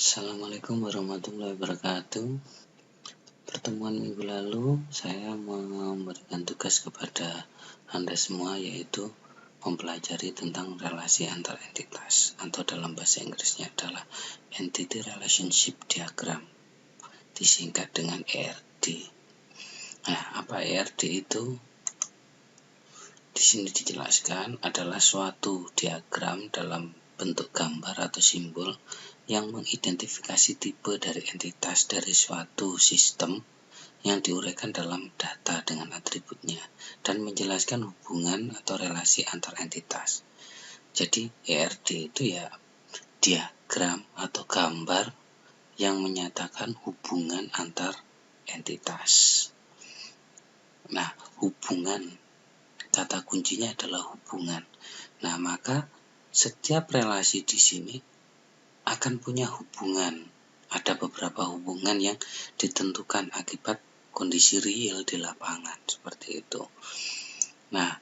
Assalamualaikum warahmatullahi wabarakatuh. Pertemuan minggu lalu saya memberikan tugas kepada Anda semua, yaitu mempelajari tentang relasi antar entitas, atau dalam bahasa Inggrisnya adalah Entity Relationship Diagram, disingkat dengan ERD. Nah, apa ERD itu? Di sini dijelaskan adalah suatu diagram dalam bentuk gambar atau simbol yang mengidentifikasi tipe dari entitas dari suatu sistem yang diuraikan dalam data dengan atributnya dan menjelaskan hubungan atau relasi antar entitas. Jadi ERD itu ya diagram atau gambar yang menyatakan hubungan antar entitas. Nah, hubungan, kata kuncinya adalah hubungan. Nah, maka setiap relasi di sini akan punya hubungan. Ada beberapa hubungan yang ditentukan akibat kondisi real di lapangan, seperti itu. Nah,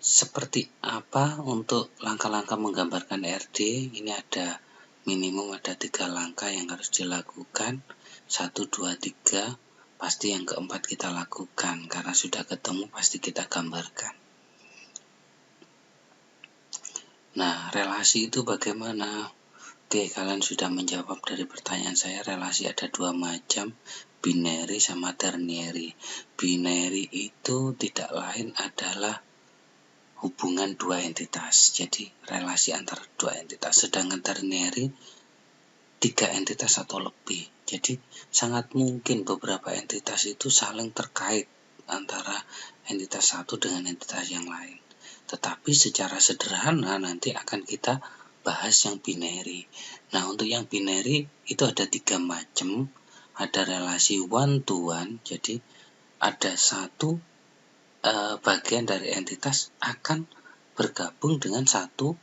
seperti apa untuk langkah-langkah menggambarkan ERD? Ini ada minimum 3 langkah yang harus dilakukan. 1, 2, 3. Pasti yang keempat kita lakukan, karena sudah ketemu pasti kita gambarkan. Nah, relasi itu bagaimana? Oke, kalian sudah menjawab dari pertanyaan saya. Relasi ada 2 macam, binary sama ternary. Binary itu tidak lain adalah hubungan 2 entitas, jadi relasi antara 2 entitas. Sedangkan ternary 3 entitas atau lebih. Jadi sangat mungkin beberapa entitas itu saling terkait antara entitas satu dengan entitas yang lain. Tetapi secara sederhana nanti akan kita bahas yang binary. Nah, untuk yang binary itu ada 3 macam. Ada relasi one to one, jadi ada satu bagian dari entitas akan bergabung dengan satu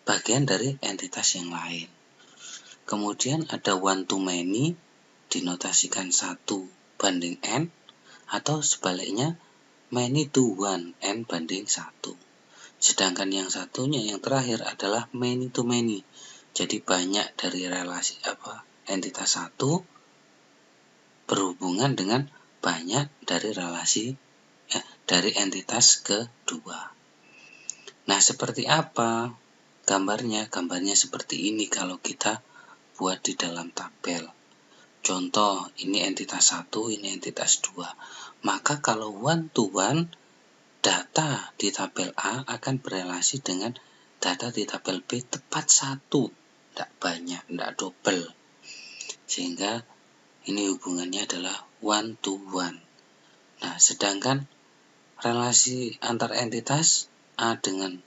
bagian dari entitas yang lain. Kemudian ada one to many, dinotasikan 1:n, atau sebaliknya many to one, n banding 1. Sedangkan yang satunya, yang terakhir adalah many to many. Jadi banyak dari relasi entitas satu berhubungan dengan banyak dari relasi dari entitas kedua. Nah, seperti apa gambarnya? Gambarnya seperti ini kalau kita buat di dalam tabel. Contoh, ini entitas 1, ini entitas 2. Maka kalau one to one, data di tabel A akan berelasi dengan data di tabel B tepat 1. Tidak banyak, tidak double. Sehingga ini hubungannya adalah one to one. Nah, sedangkan relasi antar entitas A dengan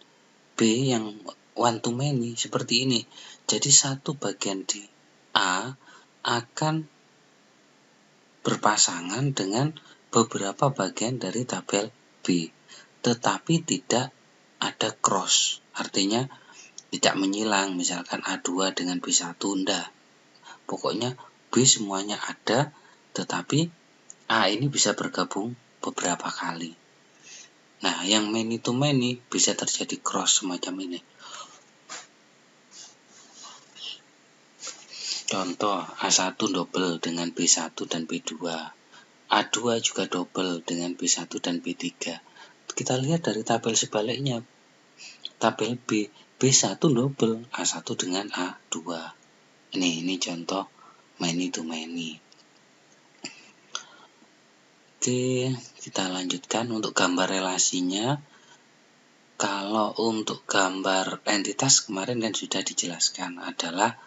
B yang one to many seperti ini. Jadi satu bagian di A akan berpasangan dengan beberapa bagian dari tabel B, tetapi tidak ada cross, artinya tidak menyilang, misalkan A2 dengan B1, enggak. Pokoknya B semuanya ada, tetapi A ini bisa bergabung beberapa kali. Nah, yang many to many bisa terjadi cross semacam ini. Contoh, A1 double dengan B1 dan B2. A2 juga double dengan B1 dan B3. Kita lihat dari tabel sebaliknya. Tabel B, B1 double A1 dengan A2. Ini contoh many to many. Oke, kita lanjutkan untuk gambar relasinya. Kalau untuk gambar entitas kemarin kan sudah dijelaskan adalah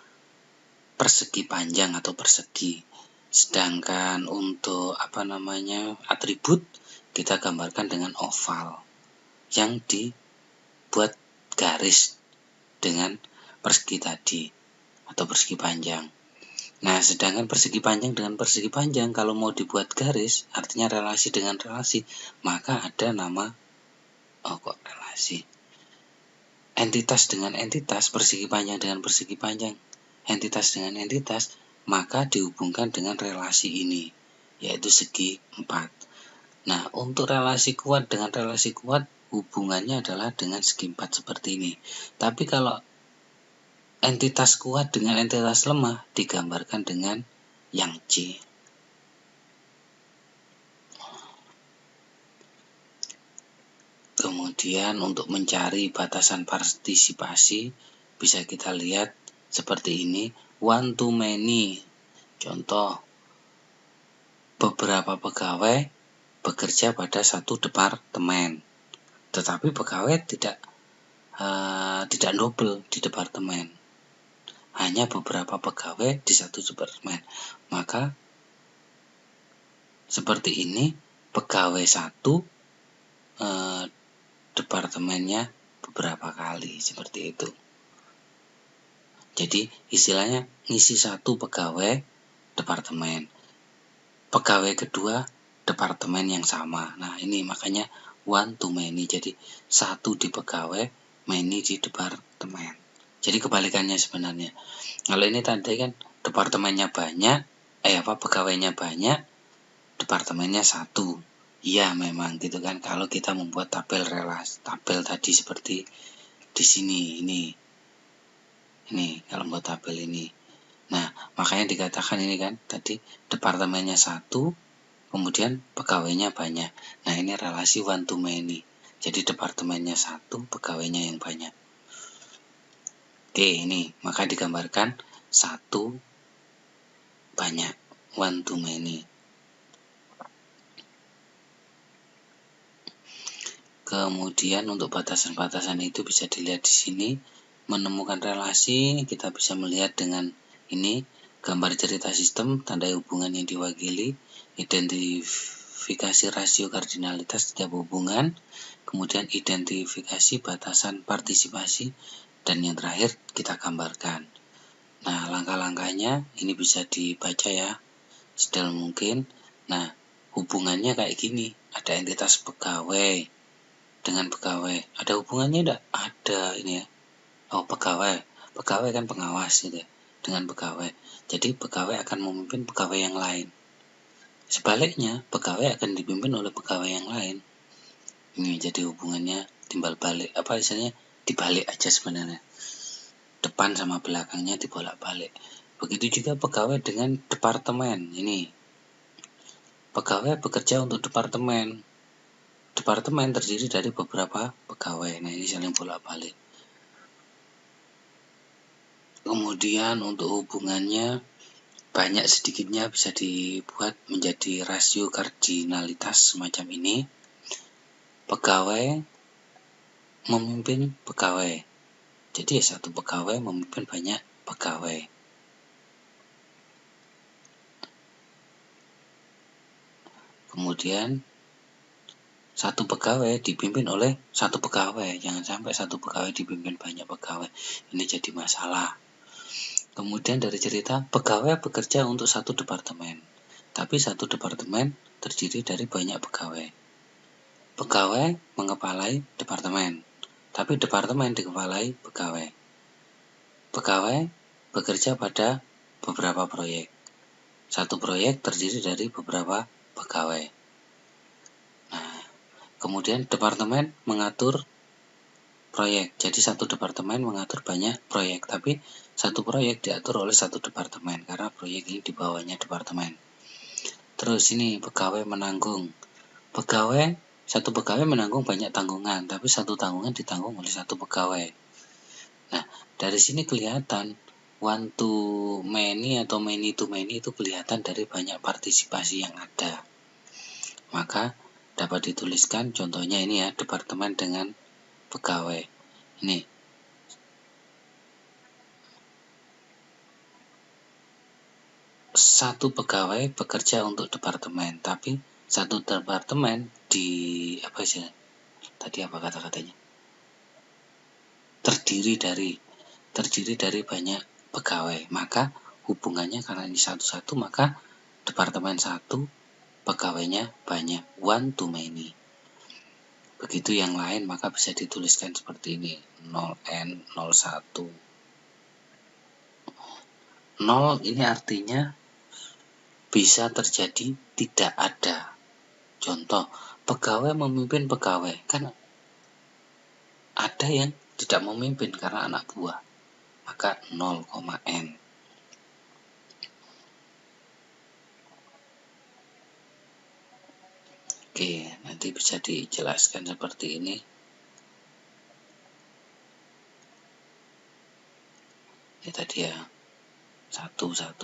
persegi panjang atau persegi. Sedangkan untuk atribut kita gambarkan dengan oval yang dibuat garis dengan persegi tadi atau persegi panjang. Nah, sedangkan persegi panjang dengan persegi panjang kalau mau dibuat garis, artinya relasi dengan relasi, maka ada nama relasi. Entitas dengan entitas, persegi panjang dengan persegi panjang, entitas dengan entitas, maka dihubungkan dengan relasi ini, yaitu segi 4. Nah, untuk relasi kuat dengan relasi kuat, hubungannya adalah dengan segi 4 seperti ini. Tapi kalau entitas kuat dengan entitas lemah digambarkan dengan yang C. Kemudian untuk mencari batasan partisipasi bisa kita lihat seperti ini, one to many. Contoh, beberapa pegawai bekerja pada satu departemen, tetapi pegawai tidak double di departemen, hanya beberapa pegawai di satu departemen. Maka seperti ini, pegawai satu departemennya beberapa kali, seperti itu. Jadi istilahnya ngisi satu pegawai departemen, pegawai kedua departemen yang sama. Nah ini makanya one to many, jadi satu di pegawai, many di departemen. Jadi kebalikannya sebenarnya. Kalau ini tadi kan departemennya banyak, pegawainya banyak, departemennya satu. Iya memang gitu kan, kalau kita membuat tabel relasi, tabel tadi seperti di sini ini kalau membuat tabel ini. Nah makanya dikatakan ini kan tadi departemennya satu, kemudian pegawainya banyak. Nah ini relasi one to many, jadi departemennya satu, pegawainya yang banyak. Oke, ini maka digambarkan satu banyak, one to many. Kemudian untuk batasan-batasan itu bisa dilihat di sini. Menemukan relasi kita bisa melihat dengan ini, gambar cerita sistem, tanda hubungan yang diwakili, identifikasi rasio kardinalitas setiap hubungan, kemudian identifikasi batasan partisipasi, dan yang terakhir kita gambarkan. Nah, langkah-langkahnya ini bisa dibaca ya, sedetail mungkin. Nah, hubungannya kayak gini, ada entitas pegawai dengan pegawai. Ada hubungannya enggak? Ada ini ya. Oh, pegawai kan pengawas gitu ya, dengan pegawai. Jadi pegawai akan memimpin pegawai yang lain. Sebaliknya, pegawai akan dipimpin oleh pegawai yang lain. Ini jadi hubungannya timbal balik, istilahnya dibalik aja sebenarnya. Depan sama belakangnya dibolak-balik. Begitu juga pegawai dengan departemen. Ini pegawai bekerja untuk departemen. Departemen terdiri dari beberapa pegawai. Nah, ini saling bolak-balik. Kemudian untuk hubungannya banyak sedikitnya bisa dibuat menjadi rasio kardinalitas semacam ini. Pegawai memimpin pegawai. Jadi satu pegawai memimpin banyak pegawai. Kemudian satu pegawai dipimpin oleh satu pegawai. Jangan sampai satu pegawai dipimpin banyak pegawai. Ini jadi masalah. Kemudian dari cerita, pegawai bekerja untuk satu departemen. Tapi satu departemen terdiri dari banyak pegawai. Pegawai mengepalai departemen. Tapi departemen dikepalai pegawai. Pegawai bekerja pada beberapa proyek. Satu proyek terdiri dari beberapa pegawai. Nah, kemudian departemen mengatur proyek. Jadi satu departemen mengatur banyak proyek, tapi satu proyek diatur oleh satu departemen karena proyek ini di bawahnya departemen. Terus ini pegawai menanggung. Satu pegawai menanggung banyak tanggungan, tapi satu tanggungan ditanggung oleh satu pegawai. Nah, dari sini kelihatan one to many atau many to many itu kelihatan dari banyak partisipasi yang ada. Maka dapat dituliskan contohnya ini ya, departemen dengan pegawai. Ini satu pegawai bekerja untuk departemen, tapi satu departemen terdiri dari banyak pegawai. Maka hubungannya karena ini satu-satu, maka departemen satu, pegawainya banyak, one to many. Begitu yang lain, maka bisa dituliskan seperti ini, 0N01. 0 ini artinya bisa terjadi tidak ada. Contoh, pegawai memimpin pegawai. Kan ada yang tidak memimpin karena anak buah. maka 0,n. Oke, nanti bisa dijelaskan seperti ini. Ini tadi ya, 1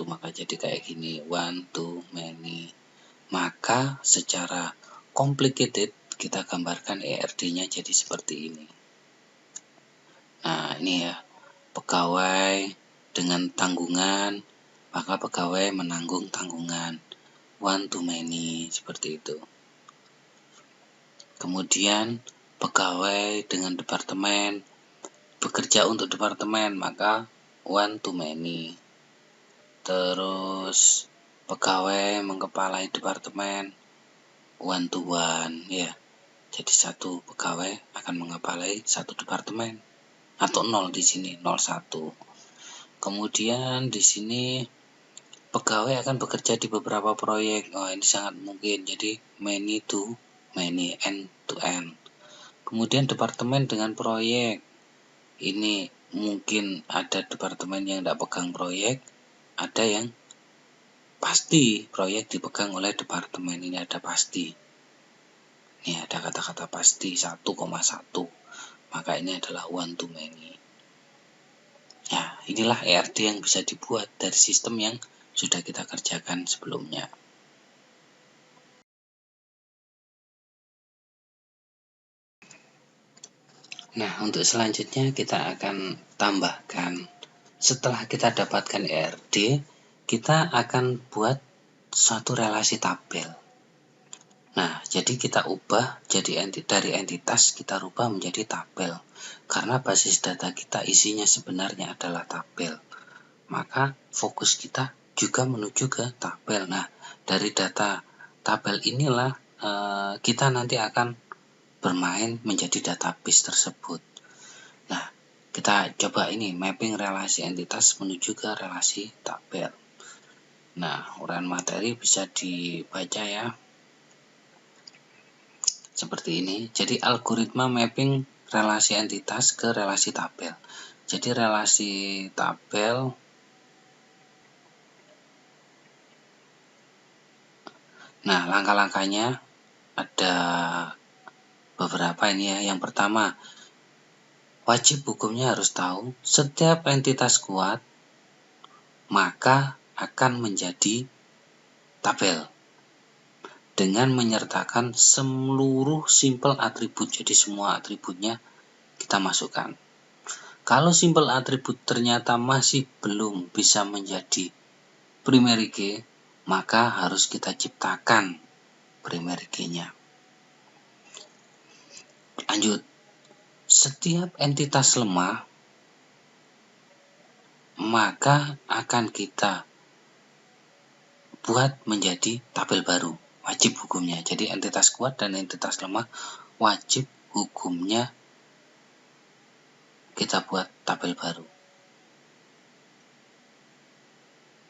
maka jadi kayak gini, 1 too many. Maka secara complicated kita gambarkan ERD-nya jadi seperti ini. Nah, ini ya, pegawai dengan tanggungan, maka pegawai menanggung tanggungan. 1 too many, seperti itu. Kemudian pegawai dengan departemen, bekerja untuk departemen, maka 1 too many. Terus pegawai mengepalai departemen, 1 to 1 ya. Jadi satu pegawai akan mengepalai satu departemen, atau 0 di sini, 01. Kemudian di sini pegawai akan bekerja di beberapa proyek. Oh, ini sangat mungkin. Jadi many to many, end to end. Kemudian departemen dengan proyek. Ini mungkin ada departemen yang tidak pegang proyek, ada yang pasti proyek dipegang oleh departemen. Ini ada pasti. Ini ada kata-kata pasti 1,1. Maka ini adalah 1 too many. Ya, inilah ERD yang bisa dibuat dari sistem yang sudah kita kerjakan sebelumnya. Nah, untuk selanjutnya kita akan tambahkan. Setelah kita dapatkan ERD, kita akan buat suatu relasi tabel. Nah, jadi kita ubah jadi dari entitas kita rubah menjadi tabel. Karena basis data kita isinya sebenarnya adalah tabel. Maka fokus kita juga menuju ke tabel. Nah, dari data tabel inilah kita nanti akan bermain menjadi database tersebut. Nah, kita coba ini mapping relasi entitas menuju ke relasi tabel. Nah, uraian materi bisa dibaca ya. Seperti ini. Jadi algoritma mapping relasi entitas ke relasi tabel. Jadi relasi tabel, nah langkah-langkahnya ada beberapa ini ya. Yang pertama, wajib hukumnya harus tahu setiap entitas kuat maka akan menjadi tabel dengan menyertakan seluruh simple atribut. Jadi semua atributnya kita masukkan. Kalau simple atribut ternyata masih belum bisa menjadi primary key, maka harus kita ciptakan primary key-nya. Lanjut, setiap entitas lemah maka akan kita buat menjadi tabel baru. Wajib hukumnya. Jadi entitas kuat dan entitas lemah wajib hukumnya kita buat tabel baru.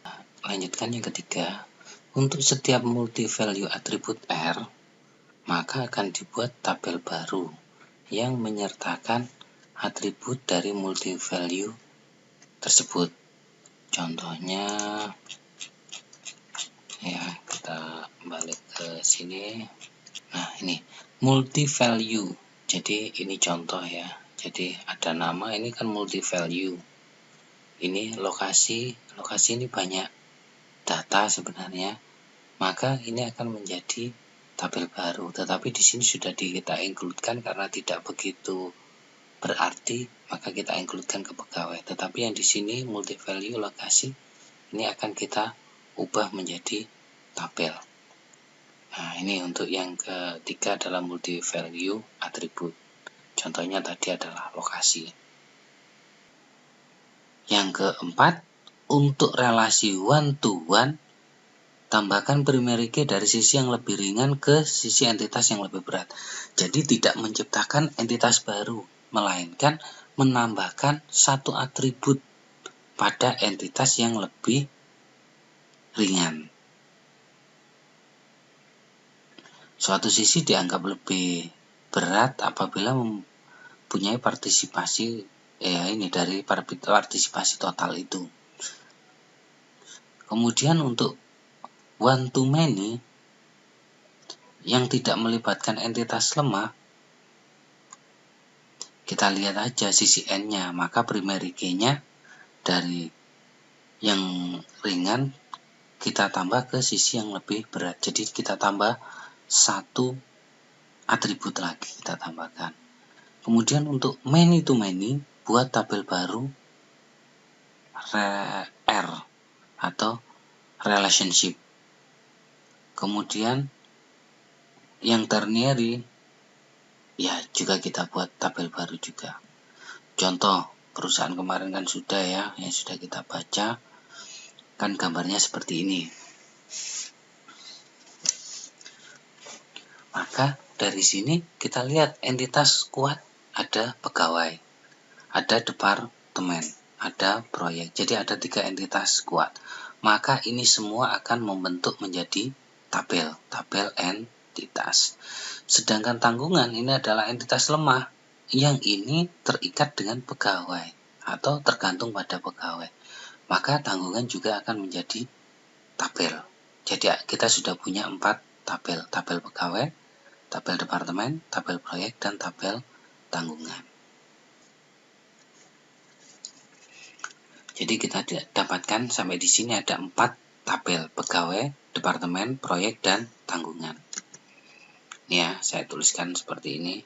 Nah, lanjutkan yang ketiga. Untuk setiap multi value atribut R, maka akan dibuat tabel baru yang menyertakan atribut dari multi value tersebut. Contohnya ya, kita balik ke sini. Nah, ini multi value. Jadi ini contoh ya. Jadi ada nama, ini kan multi value. Ini lokasi ini banyak data sebenarnya. Maka ini akan menjadi tabel baru. Tetapi di sini sudah kita include-kan karena tidak begitu berarti, maka kita include-kan ke pegawai. Tetapi yang di sini multi value lokasi ini akan kita ubah menjadi tabel. Nah, ini untuk yang ketiga adalah multi value atribut. Contohnya tadi adalah lokasi. Yang keempat, untuk relasi one to one, tambahkan primary key dari sisi yang lebih ringan ke sisi entitas yang lebih berat. Jadi tidak menciptakan entitas baru, melainkan menambahkan satu atribut pada entitas yang lebih ringan. Suatu sisi dianggap lebih berat apabila mempunyai partisipasi ini dari partisipasi total itu. Kemudian untuk one to many yang tidak melibatkan entitas lemah, kita lihat aja sisi N-nya, maka primary key-nya dari yang ringan kita tambah ke sisi yang lebih berat. Jadi kita tambah satu atribut lagi kita tambahkan. Kemudian untuk many to many, buat tabel baru R atau relationship. Kemudian yang ternary ya juga kita buat tabel baru juga. Contoh perusahaan kemarin kan sudah ya, yang sudah kita baca, kan gambarnya seperti ini. Maka dari sini kita lihat entitas kuat, ada pegawai, ada departemen, ada proyek. Jadi ada 3 entitas kuat. Maka ini semua akan membentuk menjadi tabel entitas. Sedangkan tanggungan ini adalah entitas lemah, yang ini terikat dengan pegawai atau tergantung pada pegawai. Maka tanggungan juga akan menjadi tabel. Jadi kita sudah punya 4 tabel. Tabel pegawai, tabel departemen, tabel proyek, dan tabel tanggungan. Jadi kita dapatkan sampai di sini ada 4 tabel: pegawai, departemen, proyek, dan tanggungan. Ini ya, saya tuliskan seperti ini.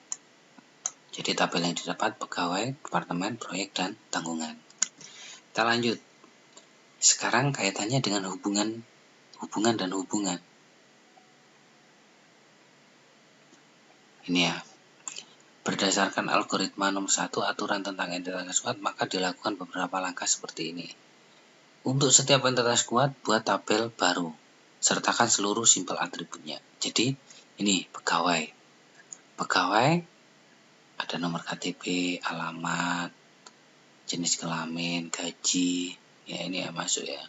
Jadi tabel yang didapat pegawai, departemen, proyek, dan tanggungan. Kita lanjut. Sekarang kaitannya dengan hubungan dan hubungan. Ini ya. Berdasarkan algoritma nomor 1 aturan tentang entitas kuat, maka dilakukan beberapa langkah seperti ini. Untuk setiap entitas kuat, buat tabel baru. Sertakan seluruh simpel atributnya. Jadi, ini pegawai. Pegawai ada nomor KTP, alamat, jenis kelamin, gaji. Ya, ini ya masuk ya.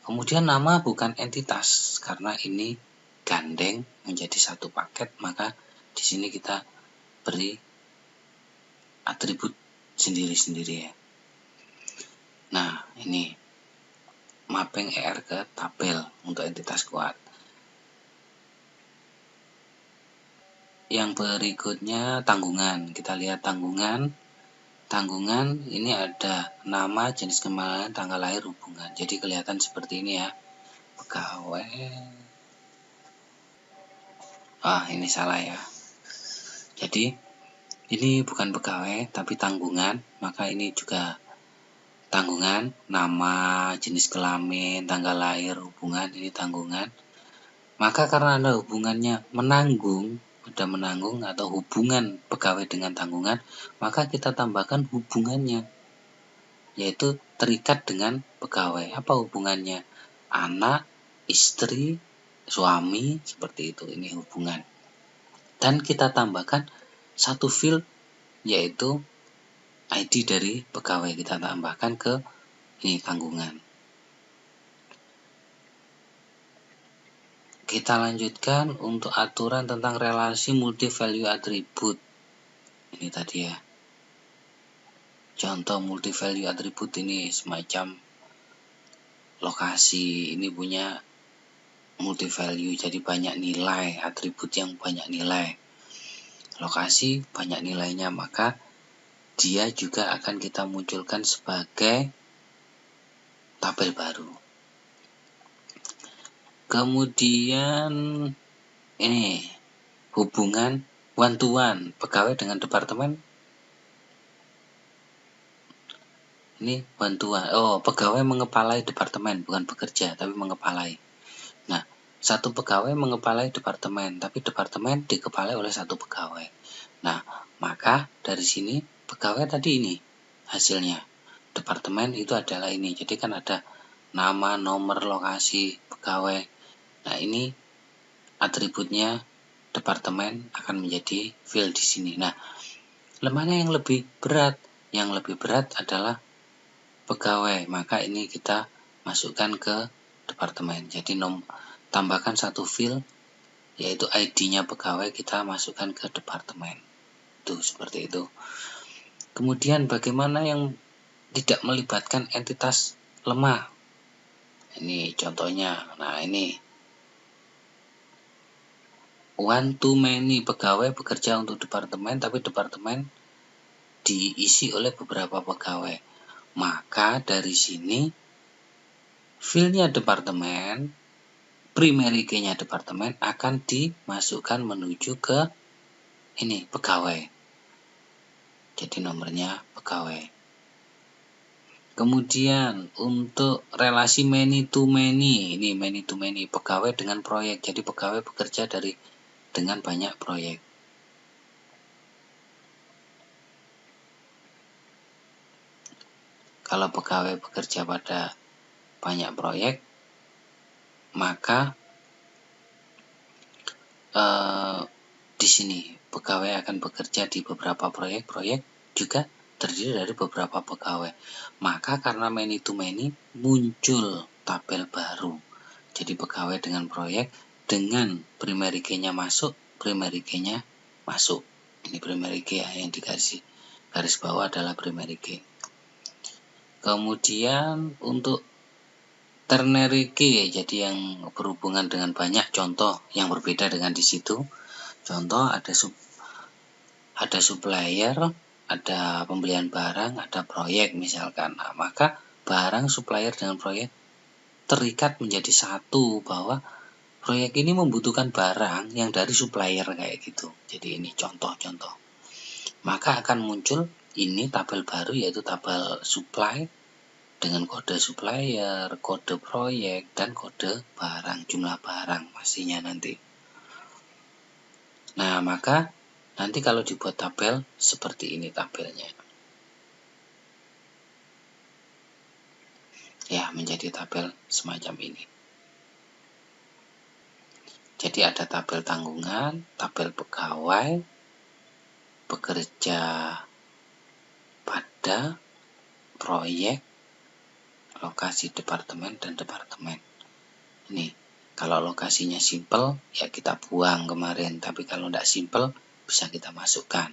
Kemudian nama bukan entitas, karena ini gandeng menjadi satu paket, maka di sini kita beri atribut sendiri-sendiri ya. Nah, ini mapping ER ke tabel untuk entitas kuat. Yang berikutnya tanggungan. Kita lihat tanggungan. Tanggungan ini ada nama, jenis kemahiran, tanggal lahir, hubungan. Jadi kelihatan seperti ini ya. Pegawai. Ini salah ya. Jadi ini bukan pegawai tapi tanggungan, maka ini juga tanggungan, nama, jenis kelamin, tanggal lahir, hubungan, ini tanggungan. Maka karena ada hubungannya menanggung, ada menanggung atau hubungan pegawai dengan tanggungan, maka kita tambahkan hubungannya, yaitu terikat dengan pegawai. Apa hubungannya? Anak, istri, suami, seperti itu, ini hubungan. Dan kita tambahkan satu field, yaitu ID dari pegawai, kita tambahkan ke ini tanggungan. Kita lanjutkan untuk aturan tentang relasi multi value attribute. Ini tadi ya. Contoh multi value attribute ini semacam lokasi, ini punya multi value, jadi banyak nilai, atribut yang banyak nilai. Lokasi banyak nilainya, maka dia juga akan kita munculkan sebagai tabel baru. Kemudian ini hubungan one to one pegawai dengan departemen. Ini one to one. Pegawai mengepalai departemen, bukan bekerja tapi mengepalai. Nah, satu pegawai mengepalai departemen, tapi departemen dikepalai oleh satu pegawai. Nah, maka dari sini pegawai tadi ini hasilnya. Departemen itu adalah ini. Jadi kan ada nama, nomor, lokasi, pegawai. Nah, ini atributnya departemen akan menjadi field di sini. Nah, mana yang lebih berat? Yang lebih berat adalah pegawai. Maka ini kita masukkan ke departemen. Jadi tambahkan satu field, yaitu ID-nya pegawai, kita masukkan ke departemen. Itu seperti itu. Kemudian bagaimana yang tidak melibatkan entitas lemah? Ini contohnya. Nah, ini one to many, pegawai bekerja untuk departemen, tapi departemen diisi oleh beberapa pegawai. Maka dari sini field-nya departemen, primary key-nya departemen akan dimasukkan menuju ke ini pegawai. Jadi nomornya pegawai. Kemudian untuk relasi many to many, ini many to many, pegawai dengan proyek. Jadi pegawai bekerja dengan banyak proyek. Kalau pegawai bekerja pada banyak proyek, maka di sini pegawai akan bekerja di beberapa proyek juga terdiri dari beberapa pegawai. Maka karena many to many muncul tabel baru. Jadi pegawai dengan proyek dengan primary key-nya masuk, primary key-nya masuk. Ini primary key yang dikasih garis bawah adalah primary key. Kemudian untuk ternary key, jadi yang berhubungan dengan banyak contoh yang berbeda dengan di situ. Contoh ada supplier, ada pembelian barang, ada proyek misalkan. Nah, maka barang, supplier dengan proyek terikat menjadi satu, bahwa proyek ini membutuhkan barang yang dari supplier kayak gitu. Jadi ini contoh-contoh. Maka akan muncul ini tabel baru, yaitu tabel supply dengan kode supplier, kode proyek, dan kode barang, jumlah barang pastinya nanti. Nah, maka nanti kalau dibuat tabel seperti ini tabelnya. Ya, menjadi tabel semacam ini. Jadi ada tabel tanggungan, tabel pegawai, bekerja pada proyek, lokasi departemen, dan departemen. Ini, kalau lokasinya simple, ya kita buang kemarin. Tapi kalau tidak simple, bisa kita masukkan.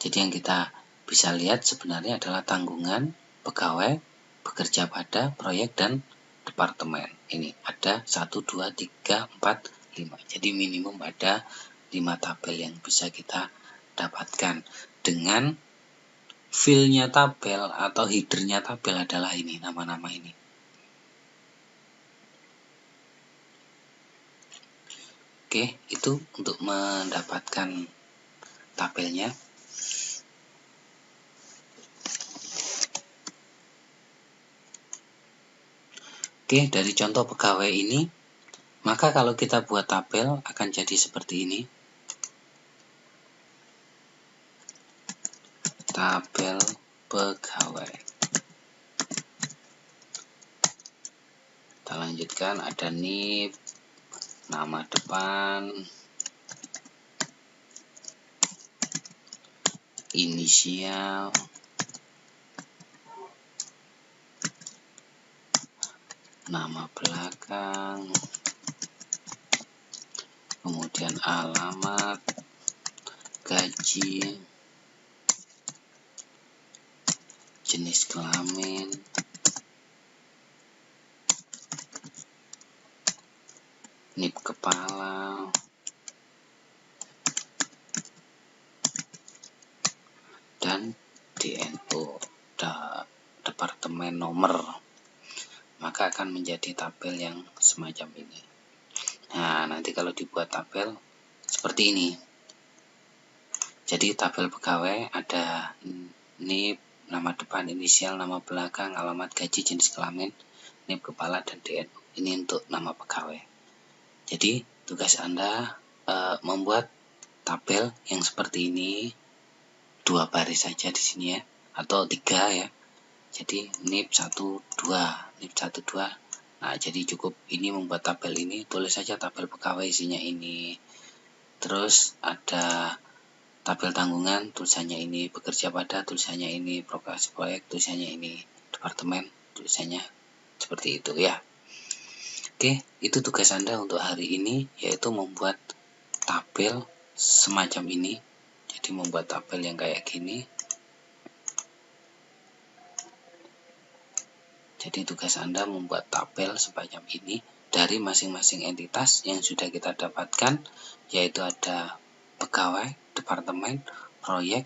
Jadi yang kita bisa lihat sebenarnya adalah tanggungan, pegawai, bekerja pada proyek, dan departemen. Ini ada 1, 2, 3, 4, 5. Jadi minimum ada 5 tabel yang bisa kita dapatkan. Dengan fill-nya tabel atau header-nya tabel adalah ini, nama-nama ini. Oke, itu untuk mendapatkan tabelnya. Oke, dari contoh pegawai ini, maka kalau kita buat tabel akan jadi seperti ini. Tabel pegawai. Kita lanjutkan, ada NIP, nama depan, inisial, nama belakang, kemudian alamat, gaji, jenis kelamin, NIP kepala, dan DNO, departemen nomor. Maka akan menjadi tabel yang semacam ini. Nah, nanti kalau dibuat tabel seperti ini. Jadi tabel pegawai ada NIP, nama depan, inisial, nama belakang, alamat, gaji, jenis kelamin, NIP kepala, dan DNO. Ini untuk nama pegawai. Jadi tugas Anda membuat tabel yang seperti ini, 2 baris saja di sini ya, atau 3 ya. Jadi NIP 1, 2, NIP 1, 2. Nah, jadi cukup ini membuat tabel ini, tulis saja tabel pegawai isinya ini. Terus ada tabel tanggungan, tulisannya ini, bekerja pada, tulisannya ini, progres proyek, tulisannya ini, departemen, tulisannya seperti itu ya. Oke, itu tugas Anda untuk hari ini, yaitu membuat tabel semacam ini Jadi membuat tabel yang kayak gini. Jadi tugas Anda membuat tabel semacam ini dari masing-masing entitas yang sudah kita dapatkan, yaitu ada pegawai, departemen, proyek,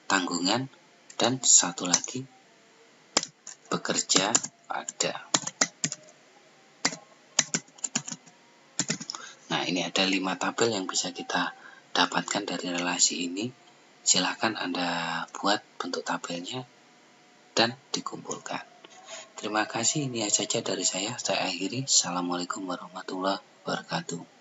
tanggungan, dan satu lagi bekerja pada. Nah, ini ada 5 tabel yang bisa kita dapatkan dari relasi ini. Silahkan Anda buat bentuk tabelnya dan dikumpulkan. Terima kasih, ini saja dari saya. Saya akhiri. Assalamualaikum warahmatullahi wabarakatuh.